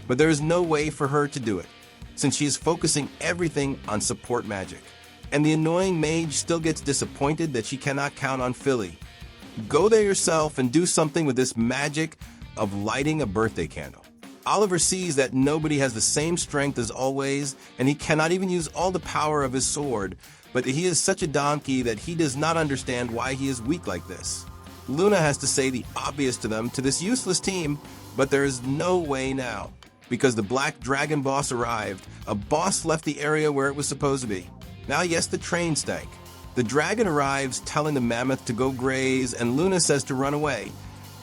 but there is no way for her to do it, since she is focusing everything on support magic. And the annoying mage still gets disappointed that she cannot count on Philly. Go there yourself and do something with this magic of lighting a birthday candle. Oliver sees that nobody has the same strength as always, and he cannot even use all the power of his sword, but he is such a donkey that he does not understand why he is weak like this. Luna has to say the obvious to them, to this useless team, but there is no way now. Because the Black Dragon boss arrived, a boss left the area where it was supposed to be. Now yes, the train stank. The dragon arrives telling the mammoth to go graze, and Luna says to run away.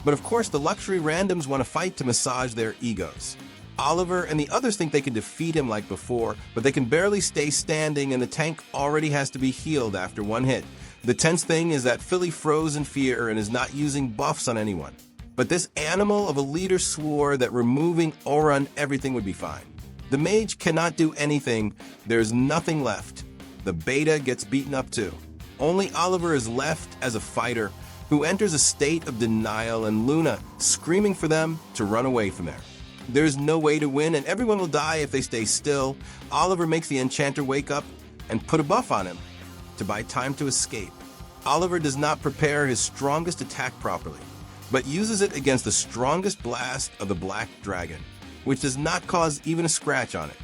But of course the luxury randoms want to fight to massage their egos. Oliver and the others think they can defeat him like before, but they can barely stay standing and the tank already has to be healed after one hit. The tense thing is that Philly froze in fear and is not using buffs on anyone. But this animal of a leader swore that removing Orun everything would be fine. The mage cannot do anything, there's nothing left. The beta gets beaten up too. Only Oliver is left as a fighter, who enters a state of denial, and Luna screaming for them to run away from there. There's no way to win and everyone will die if they stay still. Oliver makes the enchanter wake up and put a buff on him to buy time to escape. Oliver does not prepare his strongest attack properly, but uses it against the strongest blast of the Black Dragon, which does not cause even a scratch on it.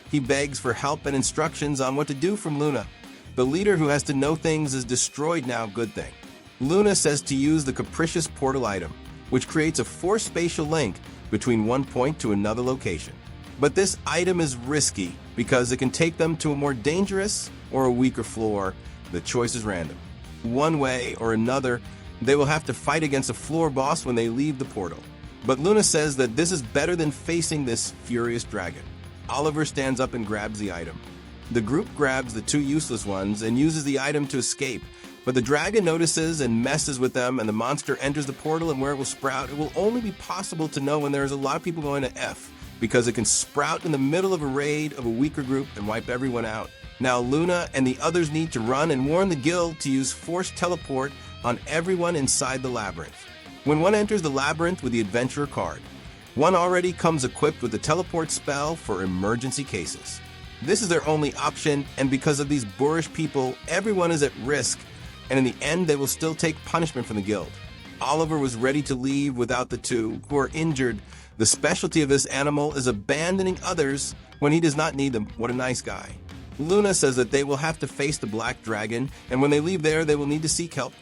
He begs for help and instructions on what to do from Luna. The leader who has to know things is destroyed now, good thing. Luna says to use the capricious portal item, which creates a forced spatial link between one point to another location. But this item is risky because it can take them to a more dangerous or a weaker floor. The choice is random. One way or another, they will have to fight against a floor boss when they leave the portal. But Luna says that this is better than facing this furious dragon. Oliver stands up and grabs the item. The group grabs the two useless ones and uses the item to escape, but the dragon notices and messes with them and the monster enters the portal, and where it will sprout, it will only be possible to know when there is a lot of people going to F, because it can sprout in the middle of a raid of a weaker group and wipe everyone out. Now Luna and the others need to run and warn the guild to use forced teleport on everyone inside the labyrinth. When one enters the labyrinth with the adventurer card, one already comes equipped with the teleport spell for emergency cases. This is their only option, and because of these boorish people, everyone is at risk, and in the end they will still take punishment from the guild. Oliver was ready to leave without the two, who are injured. The specialty of this animal is abandoning others when he does not need them. What a nice guy. Luna says that they will have to face the Black Dragon, and when they leave there, they will need to seek help.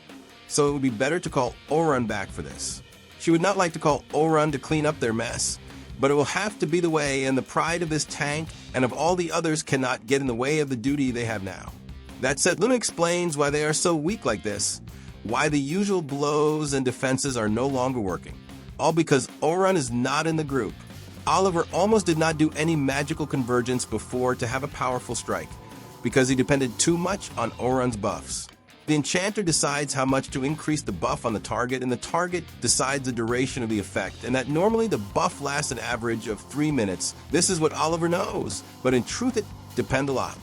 So it would be better to call Orun back for this. She would not like to call Orun to clean up their mess, but it will have to be the way, and the pride of this tank and of all the others cannot get in the way of the duty they have now. That said, Luna explains why they are so weak like this, why the usual blows and defenses are no longer working. All because Orun is not in the group. Oliver almost did not do any magical convergence before to have a powerful strike, because he depended too much on Orun's buffs. The enchanter decides how much to increase the buff on the target, and the target decides the duration of the effect, and that normally the buff lasts an average of 3 minutes. This is what Oliver knows, but in truth it depends a lot.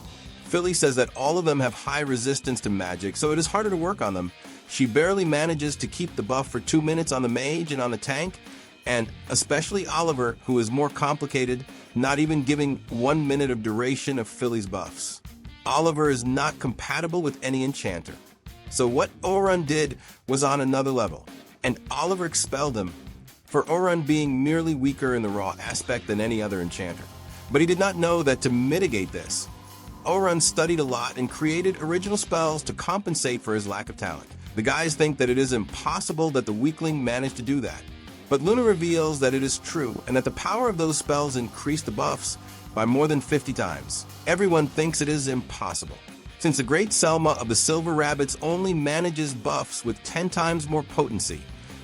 Philly says that all of them have high resistance to magic, so it is harder to work on them. She barely manages to keep the buff for 2 minutes on the mage and on the tank, and especially Oliver, who is more complicated, not even giving 1 minute of duration of Philly's buffs. Oliver is not compatible with any enchanter. So what Orun did was on another level, and Oliver expelled him for Orun being merely weaker in the raw aspect than any other enchanter. But he did not know that to mitigate this, Orun studied a lot and created original spells to compensate for his lack of talent. The guys think that it is impossible that the weakling managed to do that. But Luna reveals that it is true, and that the power of those spells increased the buffs by more than 50 times. Everyone thinks it is impossible, since the great Selma of the Silver Rabbits only manages buffs with 10 times more potency.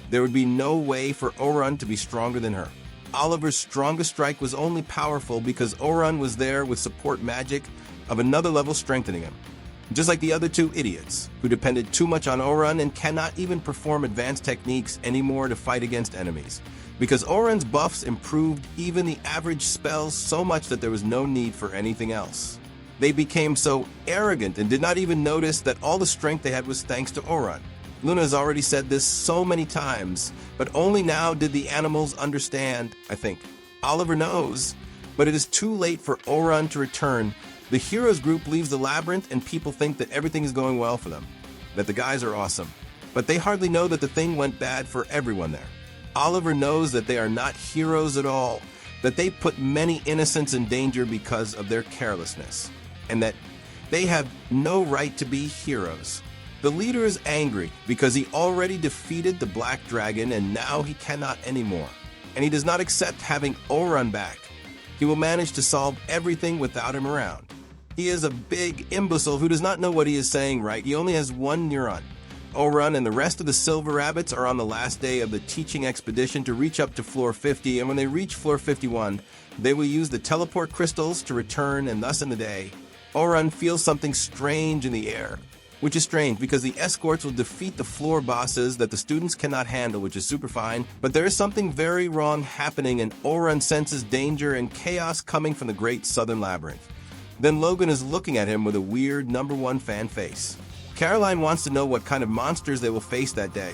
There would be no way for Orun to be stronger than her. Oliver's strongest strike was only powerful because Orun was there with support magic of another level strengthening him. Just like the other two idiots, who depended too much on Orun and cannot even perform advanced techniques anymore to fight against enemies. Because Orun's buffs improved even the average spells so much that there was no need for anything else. They became so arrogant and did not even notice that all the strength they had was thanks to Orun. Luna has already said this so many times, but only now did the animals understand, I think. Oliver knows, but it is too late for Orun to return. The heroes group leaves the labyrinth and people think that everything is going well for them, that the guys are awesome. But they hardly know that the thing went bad for everyone there. Oliver knows that they are not heroes at all, that they put many innocents in danger because of their carelessness, and that they have no right to be heroes. The leader is angry because he already defeated the Black Dragon and now he cannot anymore. And he does not accept having Orun back. He will manage to solve everything without him around. He is a big imbecile who does not know what he is saying right. He only has one neuron. Orun and the rest of the Silver Rabbits are on the last day of the teaching expedition to reach up to floor 50, and when they reach floor 51, they will use the teleport crystals to return, and thus in the day, Orun feels something strange in the air. Which is strange because the escorts will defeat the floor bosses that the students cannot handle, which is super fine, but there is something very wrong happening and Orun senses danger and chaos coming from the Great Southern Labyrinth. Then Logan is looking at him with a weird #1 fan face. Caroline wants to know what kind of monsters they will face that day.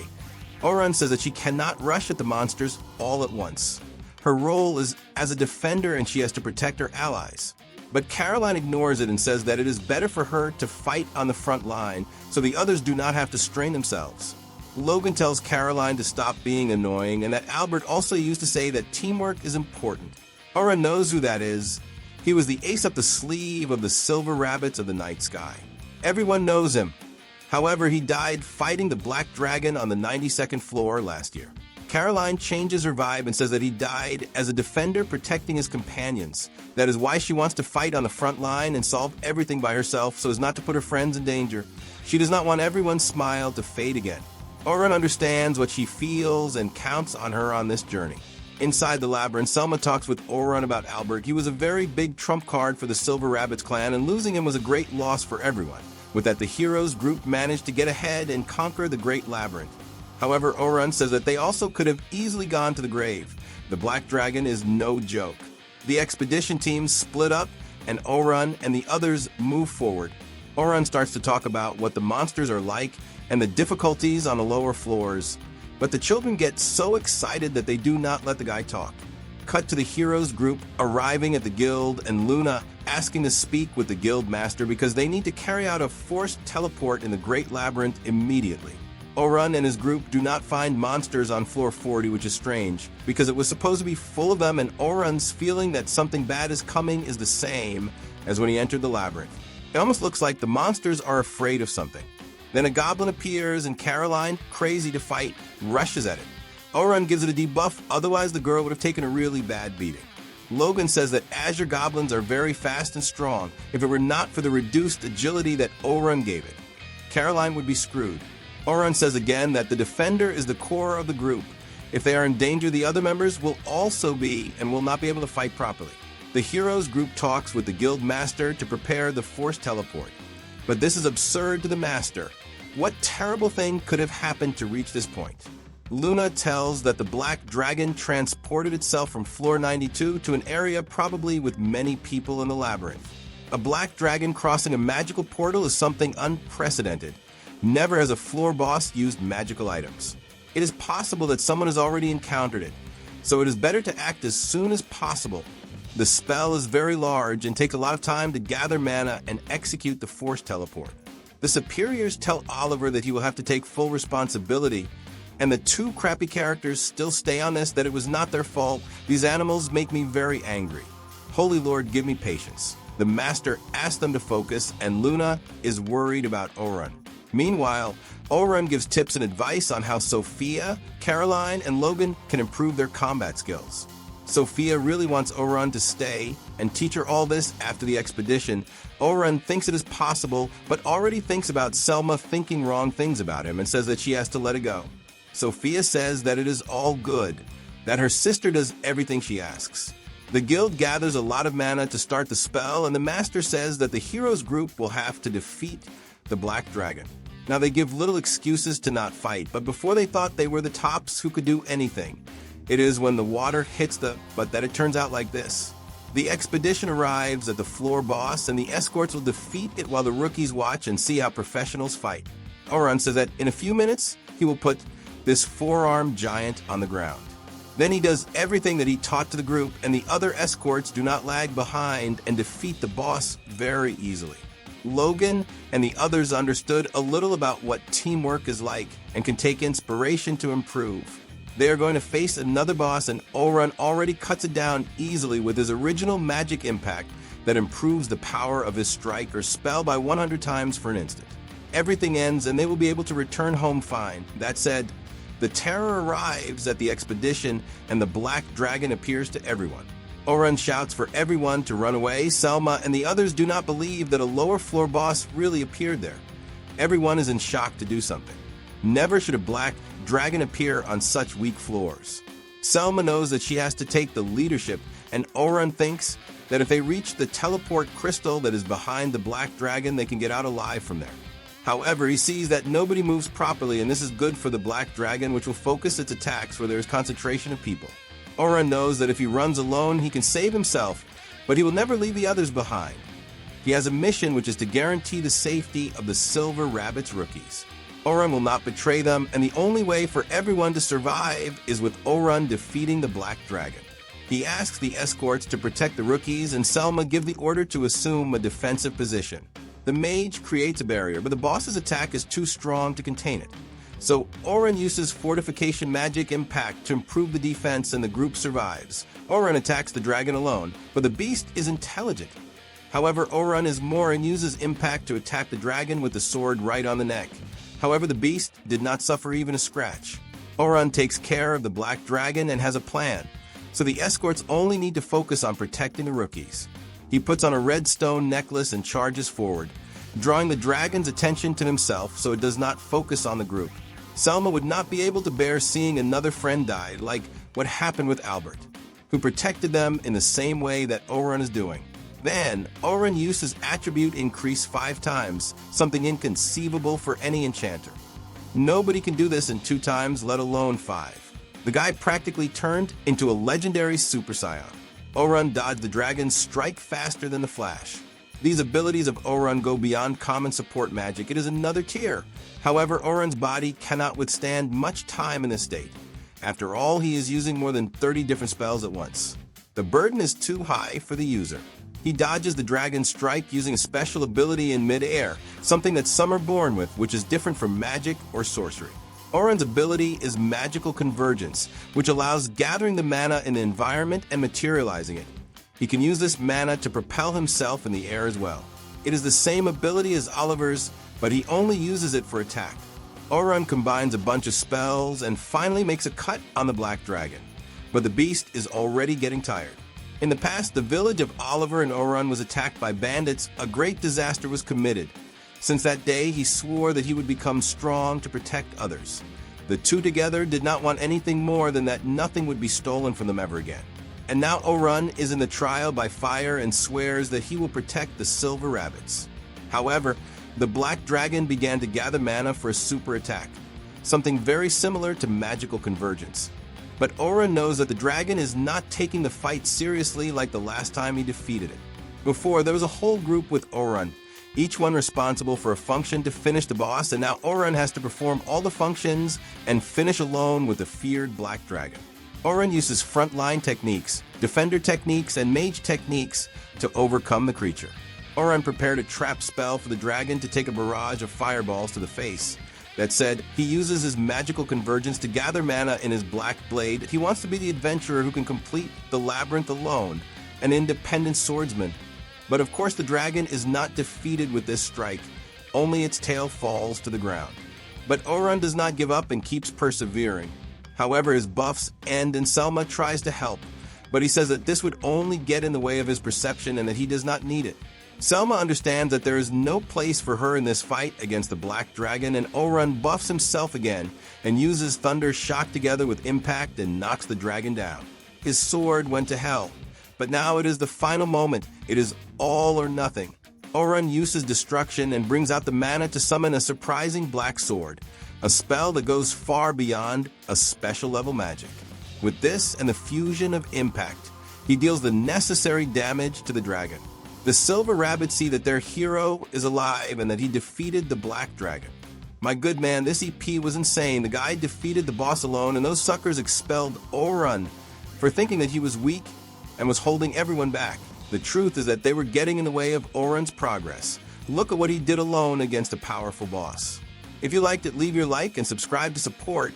Orun says that she cannot rush at the monsters all at once. Her role is as a defender and she has to protect her allies. But Caroline ignores it and says that it is better for her to fight on the front line so the others do not have to strain themselves. Logan tells Caroline to stop being annoying and that Albert also used to say that teamwork is important. Orun knows who that is. He was the ace up the sleeve of the Silver Rabbits of the Night Sky. Everyone knows him. However, he died fighting the Black Dragon on the 92nd floor last year. Caroline changes her vibe and says that he died as a defender protecting his companions. That is why she wants to fight on the front line and solve everything by herself so as not to put her friends in danger. She does not want everyone's smile to fade again. Orun understands what she feels and counts on her on this journey. Inside the labyrinth, Selma talks with Orun about Albert. He was a very big trump card for the Silver Rabbits clan, and losing him was a great loss for everyone. With that, the heroes group managed to get ahead and conquer the Great Labyrinth. However, Orun says that they also could have easily gone to the grave. The Black Dragon is no joke. The expedition team split up and Orun and the others move forward. Orun starts to talk about what the monsters are like and the difficulties on the lower floors, but the children get so excited that they do not let the guy talk. Cut to the heroes group arriving at the guild and Luna asking to speak with the guild master because they need to carry out a forced teleport in the Great Labyrinth immediately. Orun and his group do not find monsters on floor 40, which is strange, because it was supposed to be full of them, and Orun's feeling that something bad is coming is the same as when he entered the labyrinth. It almost looks like the monsters are afraid of something. Then a goblin appears and Caroline, crazy to fight, rushes at it. Orun gives it a debuff, otherwise the girl would have taken a really bad beating. Logan says that Azure goblins are very fast and strong if it were not for the reduced agility that Orun gave it. Caroline would be screwed. Orun says again that the defender is the core of the group. If they are in danger, the other members will also be and will not be able to fight properly. The heroes group talks with the guild master to prepare the forced teleport. But this is absurd to the master. What terrible thing could have happened to reach this point? Luna tells that the black dragon transported itself from floor 92 to an area probably with many people in the labyrinth. A black dragon crossing a magical portal is something unprecedented. Never has a floor boss used magical items. It is possible that someone has already encountered it, so it is better to act as soon as possible. The spell is very large and takes a lot of time to gather mana and execute the forced teleport. The superiors tell Oliver that he will have to take full responsibility, and the two crappy characters still stay on this that it was not their fault. These animals make me very angry. Holy Lord, give me patience. The master asks them to focus, and Luna is worried about Orun. Meanwhile, Orun gives tips and advice on how Sophia, Caroline, and Logan can improve their combat skills. Sophia really wants Orun to stay and teach her all this after the expedition. Orun thinks it is possible, but already thinks about Selma thinking wrong things about him and says that she has to let it go. Sophia says that it is all good, that her sister does everything she asks. The guild gathers a lot of mana to start the spell, and the master says that the heroes group will have to defeat the black dragon. Now they give little excuses to not fight, but before they thought they were the tops who could do anything. It is when the water hits but that it turns out like this. The expedition arrives at the floor boss, and the escorts will defeat it while the rookies watch and see how professionals fight. Orun says that in a few minutes, he will put this four-armed giant on the ground. Then he does everything that he taught to the group, and the other escorts do not lag behind and defeat the boss very easily. Logan and the others understood a little about what teamwork is like and can take inspiration to improve. They are going to face another boss, and Orun already cuts it down easily with his original magic impact that improves the power of his strike or spell by 100 times for an instant. Everything ends and they will be able to return home fine. That said, the terror arrives at the expedition and the black dragon appears to everyone. Orun shouts for everyone to run away. Selma and the others do not believe that a lower floor boss really appeared there. Everyone is in shock to do something. Never should a black dragon appear on such weak floors. Selma knows that she has to take the leadership, and Orun thinks that if they reach the teleport crystal that is behind the black dragon, they can get out alive from there. However, he sees that nobody moves properly, and this is good for the black dragon, which will focus its attacks where there is concentration of people. Orun knows that if he runs alone, he can save himself, but he will never leave the others behind. He has a mission which is to guarantee the safety of the Silver Rabbits rookies. Orun will not betray them, and the only way for everyone to survive is with Orun defeating the Black Dragon. He asks the escorts to protect the rookies, and Selma give the order to assume a defensive position. The mage creates a barrier, but the boss's attack is too strong to contain it. So Orun uses fortification magic impact to improve the defense, and the group survives. Orun attacks the dragon alone, but the beast is intelligent. However, Orun is more and uses impact to attack the dragon with the sword right on the neck. However, the beast did not suffer even a scratch. Orun takes care of the black dragon and has a plan, so the escorts only need to focus on protecting the rookies. He puts on a red stone necklace and charges forward, drawing the dragon's attention to himself so it does not focus on the group. Selma would not be able to bear seeing another friend die, like what happened with Albert, who protected them in the same way that Orun is doing. Then, Orun uses attribute increase 5 times, something inconceivable for any enchanter. Nobody can do this in 2 times, let alone 5. The guy practically turned into a legendary Super Saiyan. Orun dodged the dragon's strike faster than the Flash. These abilities of Orun go beyond common support magic. It is another tier. However, Orun's body cannot withstand much time in this state. After all, he is using more than 30 different spells at once. The burden is too high for the user. He dodges the dragon's strike using a special ability in mid-air, something that some are born with, which is different from magic or sorcery. Orun's ability is Magical Convergence, which allows gathering the mana in the environment and materializing it. He can use this mana to propel himself in the air as well. It is the same ability as Oliver's, but he only uses it for attack. Orun combines a bunch of spells and finally makes a cut on the Black Dragon. But the beast is already getting tired. In the past, the village of Oliver and Orun was attacked by bandits. A great disaster was committed. Since that day, he swore that he would become strong to protect others. The two together did not want anything more than that nothing would be stolen from them ever again. And now Orun is in the trial by fire and swears that he will protect the Silver Rabbits. However, the Black Dragon began to gather mana for a super attack, something very similar to Magical Convergence. But Orun knows that the dragon is not taking the fight seriously like the last time he defeated it. Before, there was a whole group with Orun, each one responsible for a function to finish the boss, and now Orun has to perform all the functions and finish alone with the feared Black Dragon. Orun uses frontline techniques, defender techniques, and mage techniques to overcome the creature. Orun prepared a trap spell for the dragon to take a barrage of fireballs to the face. That said, he uses his Magical Convergence to gather mana in his Black Blade. He wants to be the adventurer who can complete the labyrinth alone, an independent swordsman. But of course the dragon is not defeated with this strike, only its tail falls to the ground. But Orun does not give up and keeps persevering. However, his buffs end and Selma tries to help, but he says that this would only get in the way of his perception and that he does not need it. Selma understands that there is no place for her in this fight against the Black Dragon, and Orun buffs himself again and uses Thunder Shock together with Impact and knocks the dragon down. His sword went to hell, but now it is the final moment. It is all or nothing. Orun uses Destruction and brings out the mana to summon a surprising Black Sword, a spell that goes far beyond a special level magic. With this and the fusion of Impact, he deals the necessary damage to the dragon. The Silver Rabbits see that their hero is alive and that he defeated the Black Dragon. My good man, this EP was insane. The guy defeated the boss alone, and those suckers expelled Orun for thinking that he was weak and was holding everyone back. The truth is that they were getting in the way of Orun's progress. Look at what he did alone against a powerful boss. If you liked it, leave your like and subscribe to support.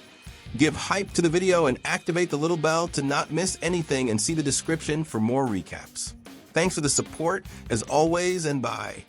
Give hype to the video and activate the little bell to not miss anything, and see the description for more recaps. Thanks for the support, as always, and bye.